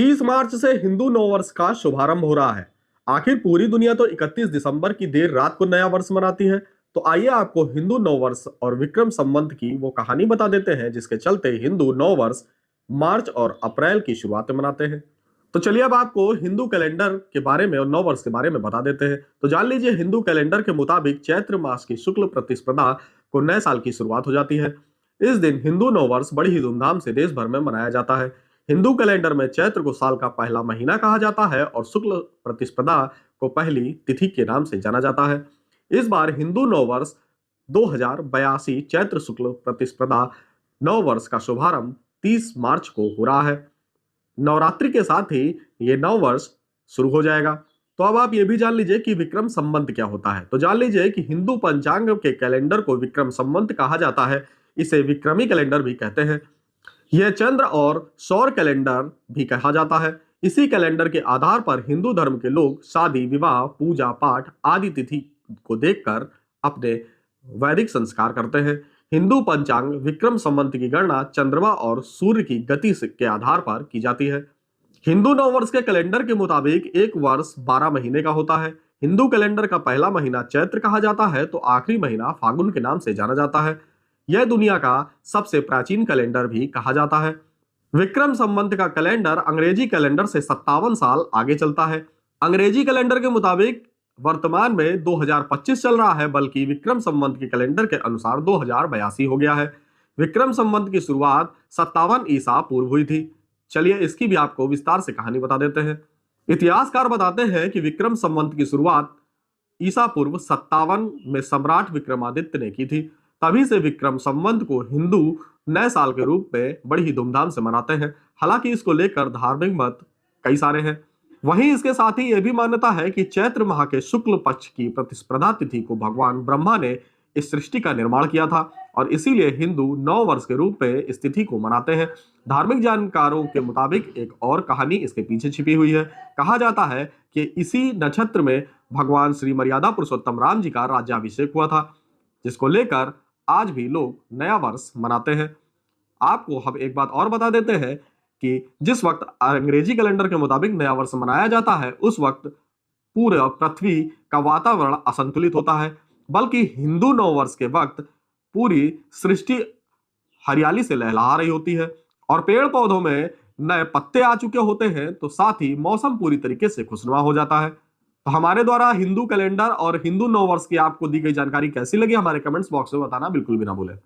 30 मार्च से हिंदू नववर्ष का शुभारंभ हो रहा है। आखिर पूरी दुनिया तो 31 दिसंबर की देर रात को नया वर्ष मनाती है। तो आइए आपको हिंदू नववर्ष और विक्रम संवत की वो कहानी बता देते हैं जिसके चलते हिंदू नववर्ष मार्च और अप्रैल की शुरुआत में मनाते हैं। तो चलिए अब आपको हिंदू कैलेंडर के बारे में और नववर्ष के बारे में बता देते हैं। तो जान लीजिए, हिंदू कैलेंडर के मुताबिक चैत्र मास की शुक्ल प्रतिस्पर्धा को नए साल की शुरुआत हो जाती है। इस दिन हिंदू नववर्ष बड़ी ही धूमधाम से देश भर में मनाया जाता है। हिंदू कैलेंडर में चैत्र को साल का पहला महीना कहा जाता है और शुक्ल प्रतिस्पर्धा को पहली तिथि के नाम से जाना जाता है। इस बार हिंदू नववर्ष 2082 चैत्र शुक्ल प्रतिस्पर्धा नववर्ष का शुभारंभ 30 मार्च को हो रहा है। नवरात्रि के साथ ही ये नववर्ष शुरू हो जाएगा। तो अब आप ये भी जान लीजिए कि विक्रम संवत क्या होता है। तो जान लीजिए कि हिंदू पंचांग के कैलेंडर को विक्रम संवत कहा जाता है। इसे विक्रमी कैलेंडर भी कहते हैं। यह चंद्र और सौर कैलेंडर भी कहा जाता है। इसी कैलेंडर के आधार पर हिंदू धर्म के लोग शादी, विवाह, पूजा पाठ आदि तिथि को देखकर अपने वैदिक संस्कार करते हैं। हिंदू पंचांग विक्रम संवत की गणना चंद्रमा और सूर्य की गति के आधार पर की जाती है। हिंदू नववर्ष के कैलेंडर के मुताबिक एक वर्ष 12 महीने का होता है। हिंदू कैलेंडर का पहला महीना चैत्र कहा जाता है तो आखिरी महीना फागुन के नाम से जाना जाता है। यह दुनिया का सबसे प्राचीन कैलेंडर भी कहा जाता है। विक्रम संवत का कैलेंडर अंग्रेजी कैलेंडर से 57 साल आगे चलता है। अंग्रेजी कैलेंडर के मुताबिक वर्तमान में 2025 चल रहा है, बल्कि विक्रम संवत के कैलेंडर के अनुसार 2082 हो गया है। विक्रम संवत की शुरुआत 57 ईसा पूर्व हुई थी। चलिए इसकी भी आपको विस्तार से कहानी बता देते हैं। इतिहासकार बताते हैं कि विक्रम संवत की शुरुआत ईसा पूर्व 57 में सम्राट विक्रमादित्य ने की थी। तभी से विक्रम संवत को हिंदू नए साल के रूप में बड़ी ही धूमधाम से मनाते हैं। हालांकि इसको लेकर धार्मिक मत कई सारे हैं। वहीं इसके साथ ही यह भी मान्यता है कि चैत्र माह के शुक्ल पक्ष की प्रतिस्पर्धा तिथि को भगवान ब्रह्मा ने इस सृष्टि का निर्माण किया था और इसीलिए हिंदू नव वर्ष के रूप में इस तिथि को मनाते हैं। धार्मिक जानकारों के मुताबिक एक और कहानी इसके पीछे छिपी हुई है। कहा जाता है कि इसी नक्षत्र में भगवान श्री मर्यादा पुरुषोत्तम राम जी का राज्याभिषेक हुआ था, जिसको लेकर आज भी लोग नया वर्ष मनाते हैं। आपको हम एक बात और बता देते हैं कि जिस वक्त अंग्रेजी कैलेंडर के मुताबिक नया वर्ष मनाया जाता है, उस वक्त पूरे पृथ्वी का वातावरण असंतुलित होता है, बल्कि हिंदू नव वर्ष के वक्त पूरी सृष्टि हरियाली से लहलहा रही होती है और पेड़ पौधों में नए पत्ते आ चुके होते हैं। तो साथ ही मौसम पूरी तरीके से खुशनुमा हो जाता है। तो हमारे द्वारा हिंदू कैलेंडर और हिंदू नव वर्ष की आपको दी गई जानकारी कैसी लगी, हमारे कमेंट्स बॉक्स में बताना बिल्कुल भी ना भूलें।